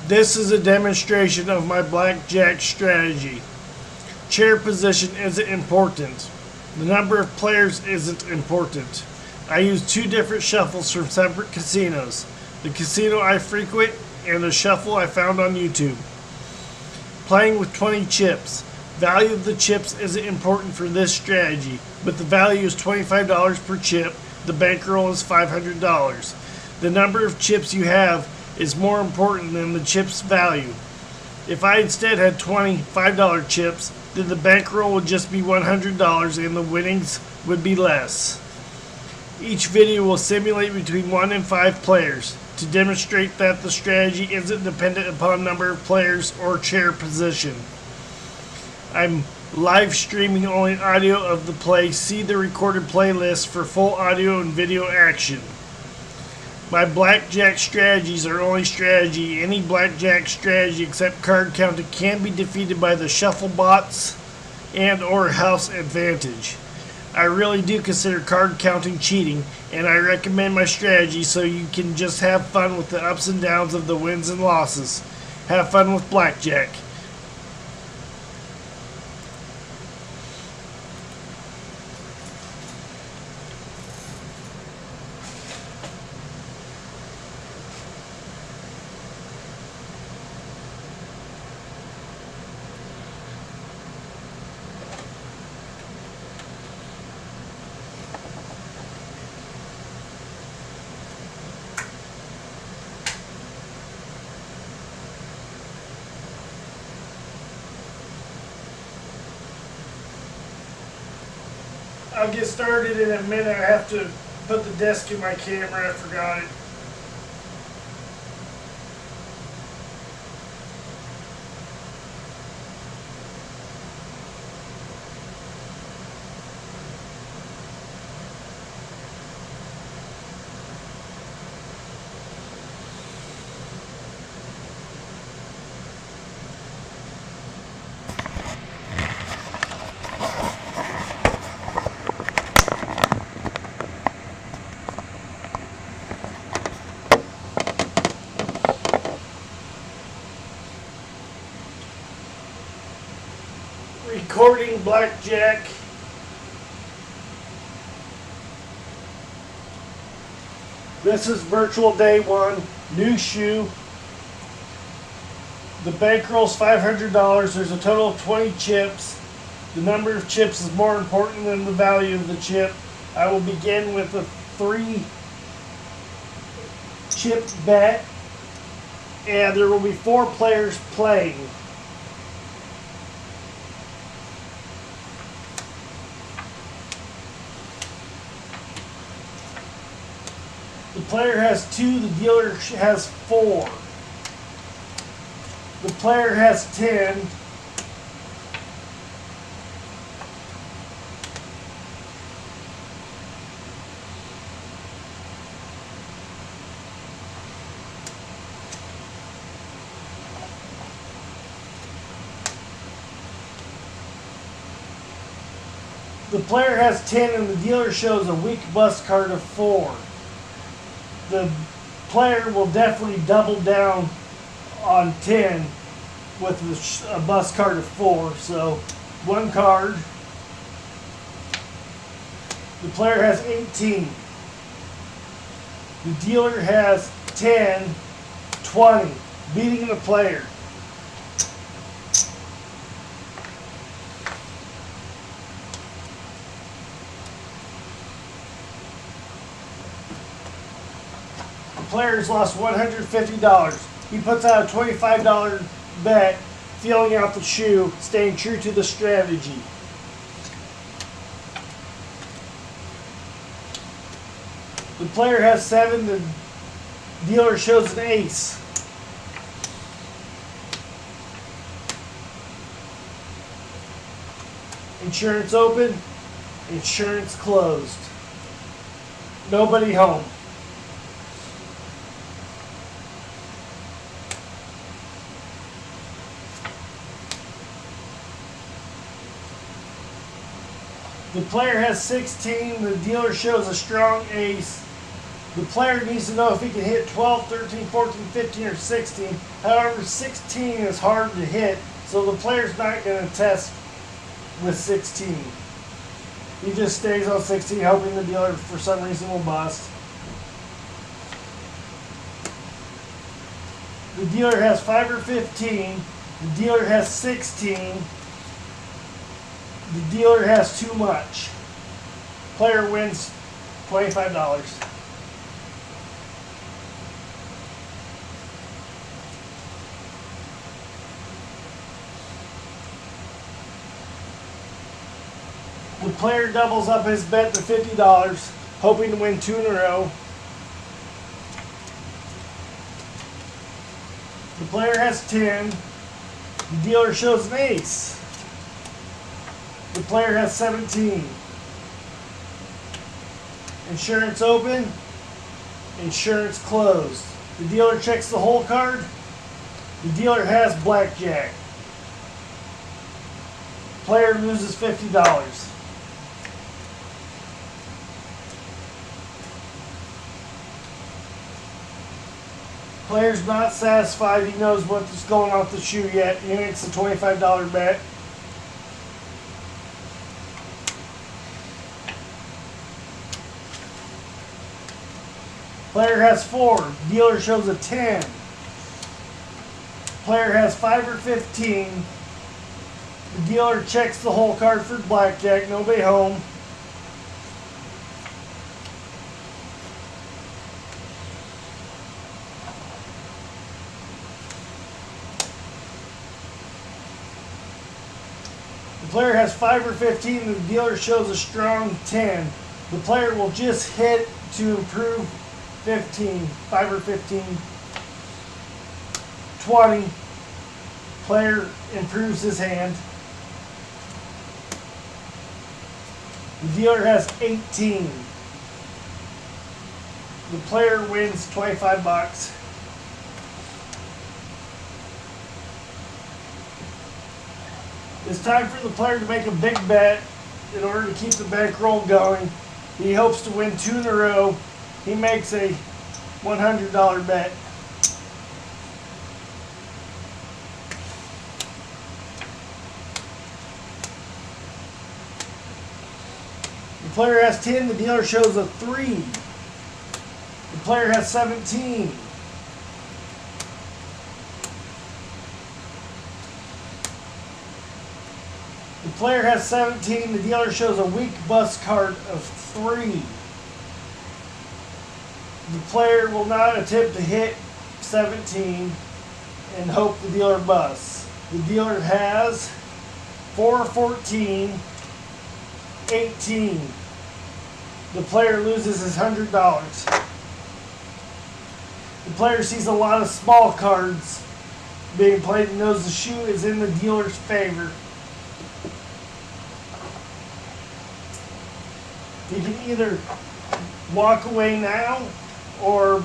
This is a demonstration of my blackjack strategy. Chair position isn't important. The number of players isn't important. I use two different shuffles from separate casinos. The casino I frequent and the shuffle I found on YouTube. Playing with 20 chips. Value of the chips isn't important for this strategy, but the value is $25 per chip. The bankroll is $500. The number of chips you have is more important than the chip's value. If I instead had 20 $5 chips, then the bankroll would just be $100 and the winnings would be less. Each video will simulate between 1 and 5 players to demonstrate that the strategy isn't dependent upon number of players or chair position. I'm live streaming only audio of the play. See the recorded playlist for full audio and video action. My blackjack strategies are only strategy. Any blackjack strategy except card counting can be defeated by the shuffle bots and or house advantage. I really do consider card counting cheating, and I recommend my strategy so you can just have fun with the ups and downs of the wins and losses. Have fun with blackjack. I'll get started in a minute. I have to put the desk in my camera. I forgot it. Recording blackjack. This is virtual day one. New shoe. The bankroll's $500. There's a total of 20 chips. The number of chips is more important than the value of the chip. I will begin with a 3-chip bet, and there will be 4 players playing. The player has 2, the dealer has 4. The player has 10. The player has 10 and the dealer shows a weak bust card of 4. The player will definitely double down on 10 with a bust card of 4. So, 1 card. The player has 18. The dealer has 10, 20, beating the player. Players lost $150. He puts out a $25 bet, feeling out the shoe, staying true to the strategy. The player has 7, the dealer shows an ace. Insurance open, insurance closed. Nobody home. The player has 16, the dealer shows a strong ace. The player needs to know if he can hit 12, 13, 14, 15, or 16. However, 16 is hard to hit, so the player's not going to test with 16. He just stays on 16, hoping the dealer for some reason will bust. The dealer has 5 or 15. The dealer has 16. The dealer has too much. Player wins $25. The player doubles up his bet to $50, hoping to win 2 in a row. The player has 10. The dealer shows an ace. The player has 17. Insurance open. Insurance closed. The dealer checks the hole card. The dealer has blackjack. Player loses $50. Player's not satisfied. He knows what's going on with the shoe yet. He makes a $25 bet. Player has 4. Dealer shows a 10. Player has 5 or 15. The dealer checks the hole card for blackjack. Nobody home. The player has 5 or 15. The dealer shows a strong 10. The player will just hit to improve 15. 5 or 15. 20. Player improves his hand. The dealer has 18. The player wins $25. It's time for the player to make a big bet in order to keep the bankroll going. He hopes to win 2 in a row. He makes a $100 bet. The player has 10. The dealer shows a 3. The player has 17. The player has 17. The dealer shows a weak bust card of 3. The player will not attempt to hit 17 and hope the dealer busts. The dealer has 4, 14, 18. The player loses his $100. The player sees a lot of small cards being played and knows the shoe is in the dealer's favor. He can either walk away now or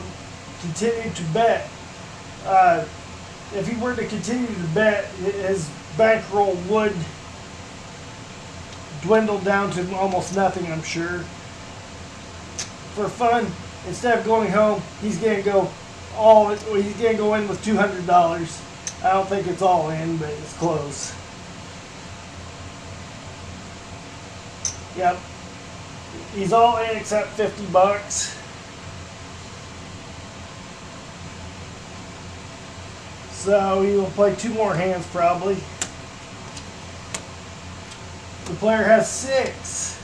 continue to bet. If he were to continue to bet, his bankroll would dwindle down to almost nothing, I'm sure. For fun, instead of going home, he's gonna go in with $200. I don't think it's all in, but it's close. Yep. He's all in except $50. So he will play 2 more hands probably. The player has 6.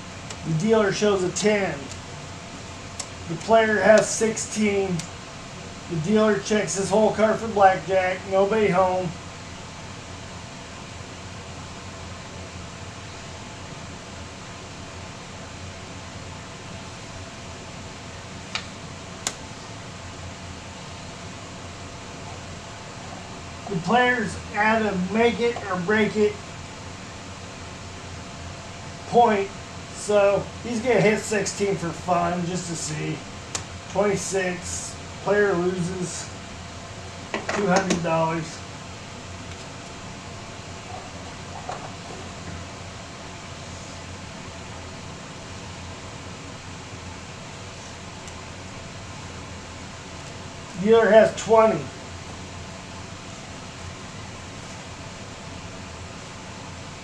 The dealer shows a 10. The player has 16. The dealer checks his hole card for blackjack. Nobody home. The player's at a make it or break it point, so he's gonna hit 16 for fun just to see. 26. Player loses $200. Dealer has 20.